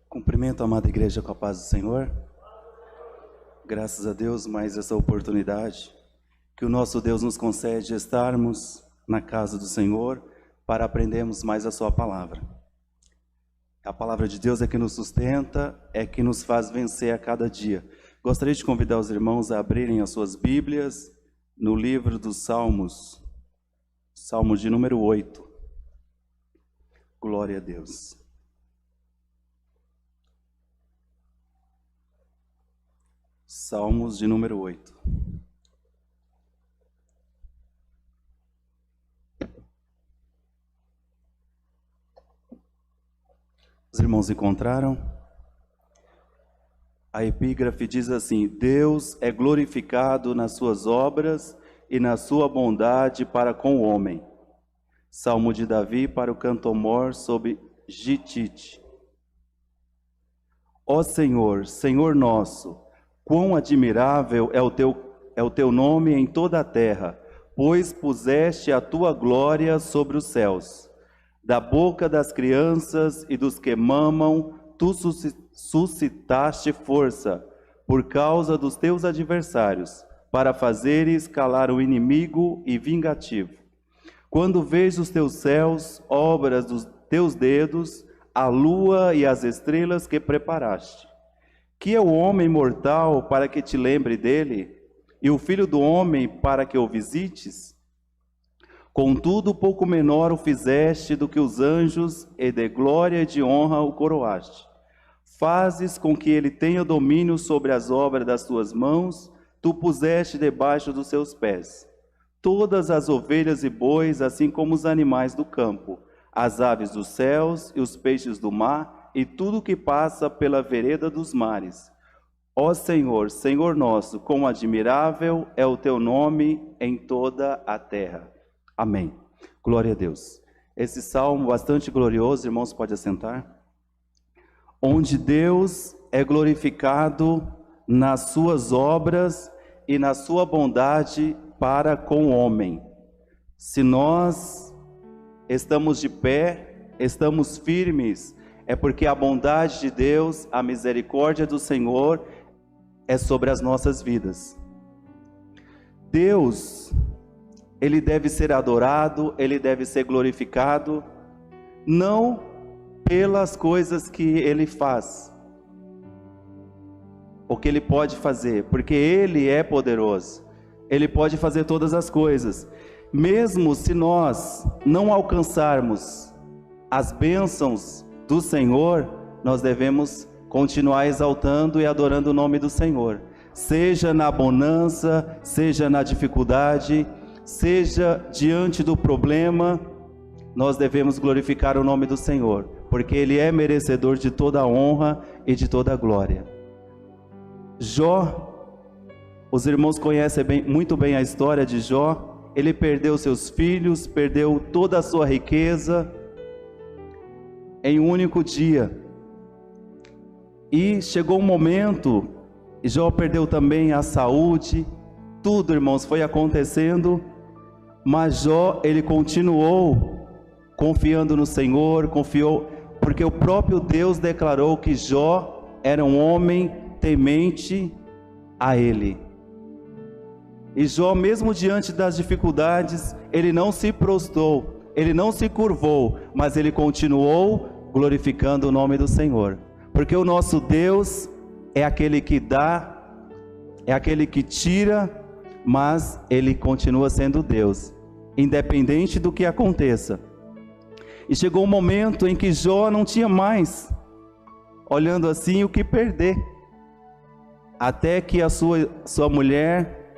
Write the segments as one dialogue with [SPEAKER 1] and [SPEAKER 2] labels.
[SPEAKER 1] Cumprimento a amada igreja com a paz do Senhor. Graças a Deus, mais essa oportunidade que o nosso Deus nos concede estarmos na casa do Senhor para aprendermos mais a sua palavra. A palavra de Deus é que nos sustenta, é que nos faz vencer a cada dia. Gostaria de convidar os irmãos a abrirem as suas Bíblias no livro dos Salmos, Salmo de número 8. Glória a Deus. Salmos de número 8. Os irmãos encontraram? A epígrafe diz assim: Deus é glorificado nas suas obras e na sua bondade para com o homem. Salmo de Davi para o cantor sob Gitite. Ó Senhor, Senhor nosso, quão admirável é o teu nome em toda a terra, pois puseste a tua glória sobre os céus. Da boca das crianças e dos que mamam, tu suscitaste força, por causa dos teus adversários, para fazeres calar o inimigo e vingativo. Quando vejo os teus céus, obras dos teus dedos, a lua e as estrelas que preparaste. Que é o homem mortal para que te lembre dele, e o filho do homem para que o visites? Contudo, pouco menor o fizeste do que os anjos, e de glória e de honra o coroaste. Fazes com que ele tenha domínio sobre as obras das tuas mãos, tu puseste debaixo dos seus pés. Todas as ovelhas e bois, assim como os animais do campo, as aves dos céus e os peixes do mar, e tudo que passa pela vereda dos mares. Ó Senhor, Senhor nosso, quão admirável é o teu nome em toda a terra. Amém. Glória a Deus. Esse salmo bastante glorioso, irmãos, pode assentar. Onde Deus é glorificado nas suas obras e na sua bondade para com o homem. Se nós estamos de pé, estamos firmes, é porque a bondade de Deus, a misericórdia do Senhor é sobre as nossas vidas. Deus, Ele deve ser adorado, Ele deve ser glorificado, não pelas coisas que Ele faz, o que Ele pode fazer, porque Ele é poderoso, Ele pode fazer todas as coisas. Mesmo se nós não alcançarmos as bênçãos do Senhor, nós devemos continuar exaltando e adorando o nome do Senhor, seja na bonança, seja na dificuldade, seja diante do problema, nós devemos glorificar o nome do Senhor, porque Ele é merecedor de toda a honra e de toda a glória. Jó, os irmãos conhecem muito bem a história de Jó. Ele perdeu seus filhos, perdeu toda a sua riqueza em um único dia, e chegou um momento, Jó perdeu também a saúde, tudo, irmãos, foi acontecendo, mas Jó, ele continuou confiando no Senhor, confiou, porque o próprio Deus declarou que Jó era um homem temente a Ele. E Jó, mesmo diante das dificuldades, ele não se prostrou, ele não se curvou, mas ele continuou glorificando o nome do Senhor. Porque o nosso Deus é aquele que dá, é aquele que tira, mas Ele continua sendo Deus, independente do que aconteça. E chegou um momento em que Jó não tinha mais, olhando assim, o que perder. Até que a sua mulher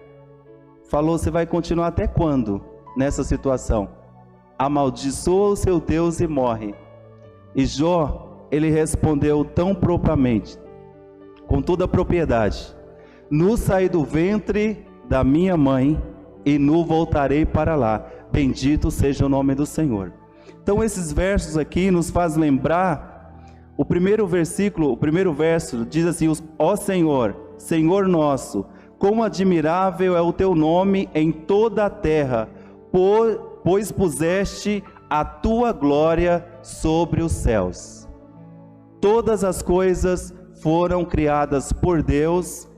[SPEAKER 1] falou: você vai continuar até quando nessa situação? Amaldiçoa o seu Deus e morre. E Jó, ele respondeu tão propriamente, com toda a propriedade: nu saí do ventre da minha mãe e nu voltarei para lá. Bendito seja o nome do Senhor. Então esses versos aqui nos faz lembrar, o primeiro verso diz assim: ó Senhor, Senhor nosso, quão admirável é o teu nome em toda a terra, pois puseste a tua glória sobre os céus. Todas as coisas foram criadas por Deus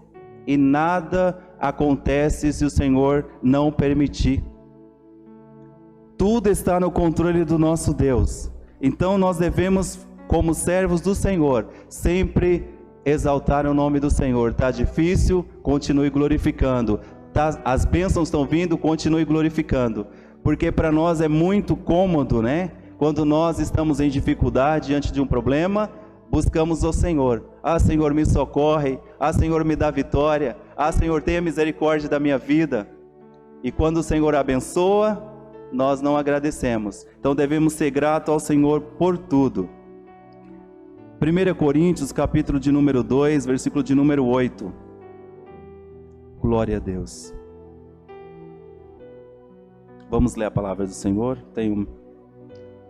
[SPEAKER 1] e nada acontece se o Senhor não permitir. Tudo está no controle do nosso Deus. Então nós devemos, como servos do Senhor, sempre exaltar o nome do Senhor. Está difícil? Continue glorificando. As bênçãos estão vindo? Continue glorificando. Porque para nós é muito cômodo, né? Quando nós estamos em dificuldade diante de um problema, buscamos o Senhor. Ah, Senhor, me socorre. Ah, Senhor, me dá vitória. Ah, Senhor, tenha misericórdia da minha vida. E quando o Senhor abençoa, nós não agradecemos. Então devemos ser gratos ao Senhor por tudo. 1 Coríntios, capítulo de número 2, versículo de número 8. Glória a Deus. Vamos ler a palavra do Senhor. Tenho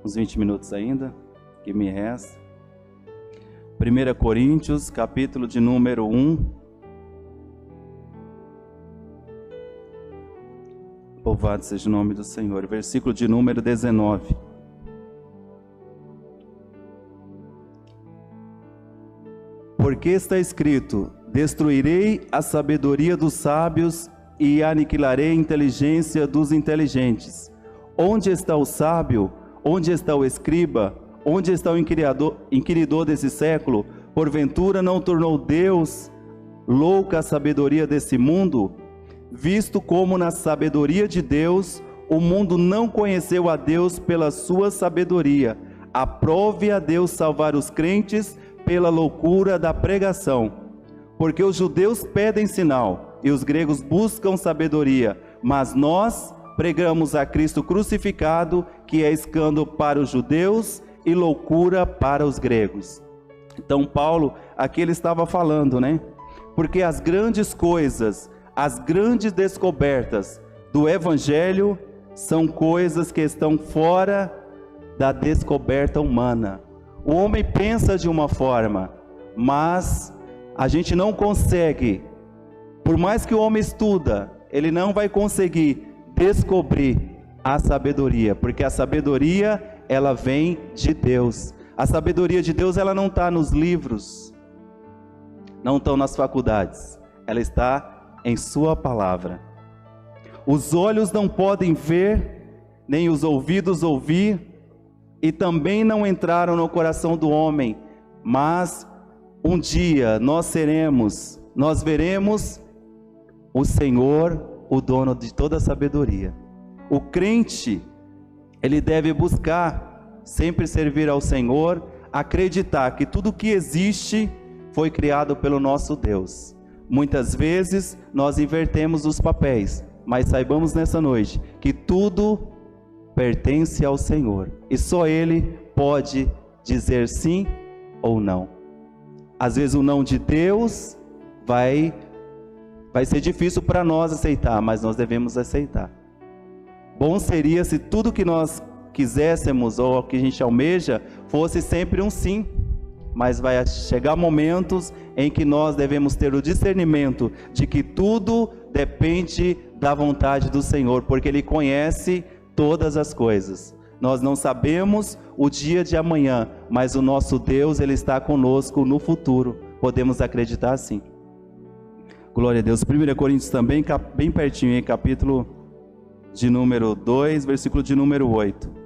[SPEAKER 1] uns 20 minutos ainda que me resta. 1 Coríntios, capítulo de número 1. Louvado seja o nome do Senhor. Versículo de número 19. Porque está escrito: destruirei a sabedoria dos sábios e aniquilarei a inteligência dos inteligentes. Onde está o sábio? Onde está o escriba? Onde está o inquiridor desse século? Porventura não tornou Deus louca a sabedoria desse mundo? Visto como na sabedoria de Deus, o mundo não conheceu a Deus pela sua sabedoria. Aprove a Deus salvar os crentes pela loucura da pregação. Porque os judeus pedem sinal e os gregos buscam sabedoria, mas nós pregamos a Cristo crucificado, que é escândalo para os judeus e loucura para os gregos. Então Paulo, aqui ele estava falando, né? Porque as grandes coisas, as grandes descobertas do Evangelho são coisas que estão fora da descoberta humana. O homem pensa de uma forma, mas a gente não consegue, por mais que o homem estuda, ele não vai conseguir descobrir a sabedoria, porque a sabedoria, ela vem de Deus. A sabedoria de Deus, ela não está nos livros, não está nas faculdades, ela está em sua palavra. Os olhos não podem ver, nem os ouvidos ouvir, e também não entraram no coração do homem, mas um dia nós veremos o Senhor, o dono de toda a sabedoria. O crente, ele deve buscar sempre servir ao Senhor, acreditar que tudo que existe foi criado pelo nosso Deus. Muitas vezes nós invertemos os papéis, mas saibamos nessa noite que tudo pertence ao Senhor e só Ele pode dizer sim ou não. Às vezes o não de Deus vai ser difícil para nós aceitar, mas nós devemos aceitar. Bom seria se tudo que nós quiséssemos ou que a gente almeja fosse sempre um sim. Mas vai chegar momentos em que nós devemos ter o discernimento de que tudo depende da vontade do Senhor, porque Ele conhece todas as coisas. Nós não sabemos o dia de amanhã, mas o nosso Deus, Ele está conosco no futuro. Podemos acreditar assim. Glória a Deus. 1 Coríntios também, bem pertinho, em capítulo de número 2, versículo de número 8.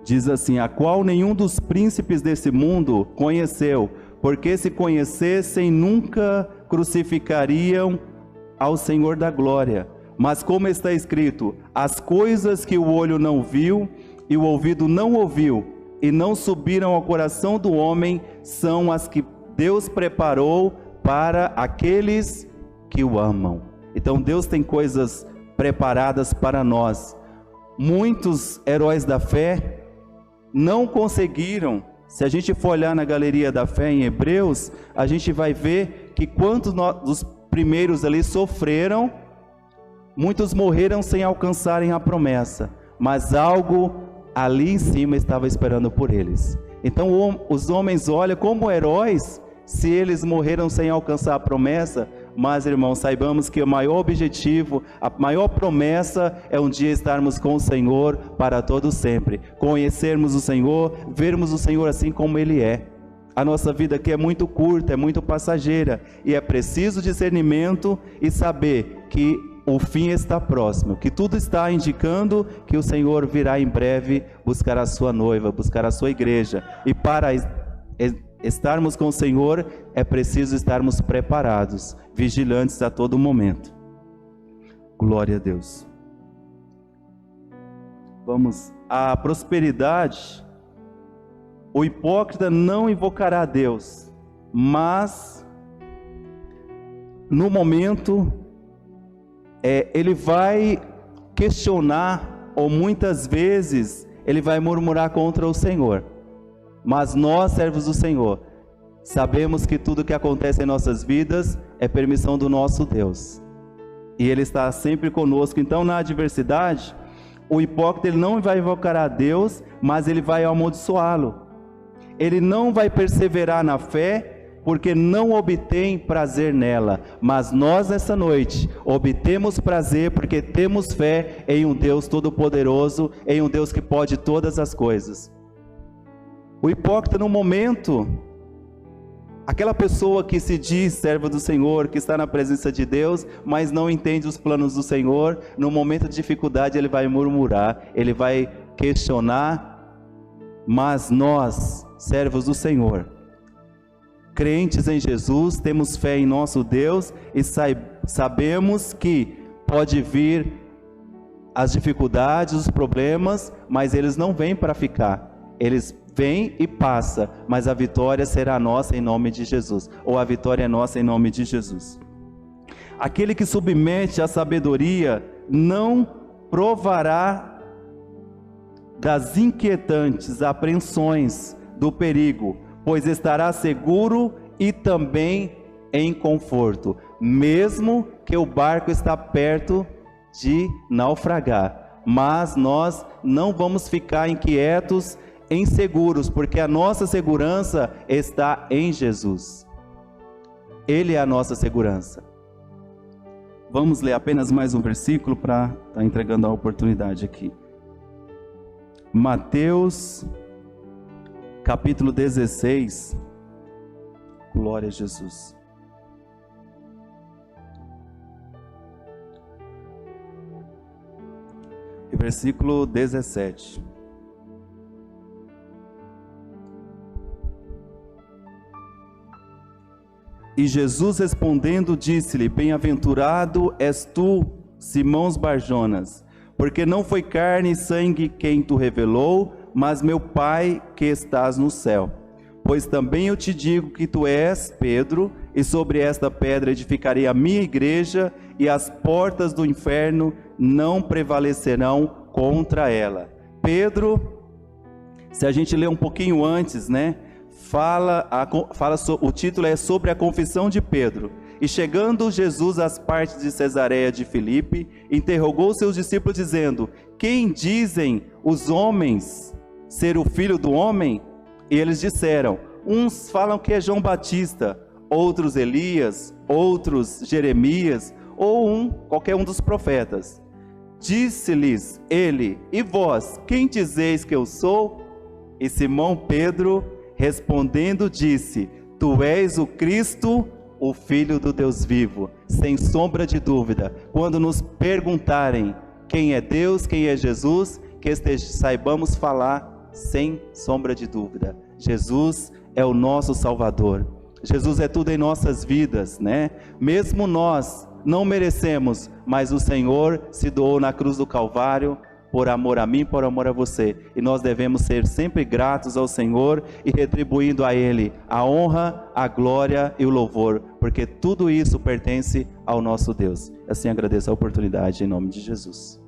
[SPEAKER 1] Diz assim: a qual nenhum dos príncipes desse mundo conheceu, porque se conhecessem nunca crucificariam ao Senhor da glória. Mas como está escrito: as coisas que o olho não viu e o ouvido não ouviu e não subiram ao coração do homem, são as que Deus preparou para aqueles que o amam. Então Deus tem coisas preparadas para nós. Muitos heróis da fé não conseguiram. Se a gente for olhar na galeria da fé em Hebreus, a gente vai ver que quantos dos primeiros ali sofreram, muitos morreram sem alcançarem a promessa, mas algo ali em cima estava esperando por eles. Então os homens olham como heróis, se eles morreram sem alcançar a promessa, mas, irmãos, saibamos que o maior objetivo, a maior promessa é um dia estarmos com o Senhor para todo sempre, conhecermos o Senhor, vermos o Senhor assim como Ele é. A nossa vida aqui é muito curta, é muito passageira, e é preciso discernimento e saber que o fim está próximo, que tudo está indicando que o Senhor virá em breve buscar a sua noiva, buscar a sua igreja. E para estarmos com o Senhor, é preciso estarmos preparados, vigilantes a todo momento. Glória a Deus. Vamos, a prosperidade, o hipócrita não invocará a Deus, mas no momento ele vai questionar, ou muitas vezes ele vai murmurar contra o Senhor. Mas nós, servos do Senhor, sabemos que tudo que acontece em nossas vidas é permissão do nosso Deus, e Ele está sempre conosco. Então, na adversidade, o hipócrita ele não vai invocar a Deus, mas ele vai amaldiçoá-lo. Ele não vai perseverar na fé, porque não obtém prazer nela. Mas nós, nessa noite, obtemos prazer porque temos fé em um Deus todo-poderoso, em um Deus que pode todas as coisas. O hipócrita, no momento, aquela pessoa que se diz servo do Senhor, que está na presença de Deus, mas não entende os planos do Senhor, no momento de dificuldade ele vai murmurar, ele vai questionar. Mas nós, servos do Senhor, crentes em Jesus, temos fé em nosso Deus e sabemos que pode vir as dificuldades, os problemas, mas eles não vêm para ficar. Eles vêm e passam, mas a vitória será nossa em nome de Jesus, ou a vitória é nossa em nome de Jesus. Aquele que submete à sabedoria não provará das inquietantes apreensões do perigo, pois estará seguro e também em conforto, mesmo que o barco está perto de naufragar. Mas nós não vamos ficar inquietos, inseguros, porque a nossa segurança está em Jesus. Ele é a nossa segurança. Vamos ler apenas mais um versículo para estar entregando a oportunidade aqui. Mateus capítulo 16, glória a Jesus. E versículo 17. E Jesus respondendo disse-lhe: Bem-aventurado és tu, Simão Barjonas, porque não foi carne e sangue quem tu revelou, mas meu Pai que estás no céu. Pois também eu te digo que tu és Pedro, e sobre esta pedra edificarei a minha igreja, e as portas do inferno não prevalecerão contra ela. Pedro, se a gente ler um pouquinho antes, o título é sobre a confissão de Pedro. E chegando Jesus às partes de Cesareia de Filipe, interrogou seus discípulos dizendo: Quem dizem os homens ser o Filho do Homem? E eles disseram: uns falam que é João Batista, outros Elias, outros Jeremias, ou qualquer um dos profetas. Disse-lhes ele: E vós, quem dizeis que eu sou? E Simão Pedro, respondendo, disse: Tu és o Cristo, o Filho do Deus vivo. Sem sombra de dúvida, quando nos perguntarem quem é Deus, quem é Jesus, que saibamos falar sem sombra de dúvida: Jesus é o nosso Salvador. Jesus é tudo em nossas vidas, Mesmo nós não merecemos, mas o Senhor se doou na cruz do Calvário por amor a mim, por amor a você. E nós devemos ser sempre gratos ao Senhor e retribuindo a Ele a honra, a glória e o louvor, porque tudo isso pertence ao nosso Deus. Assim agradeço a oportunidade em nome de Jesus.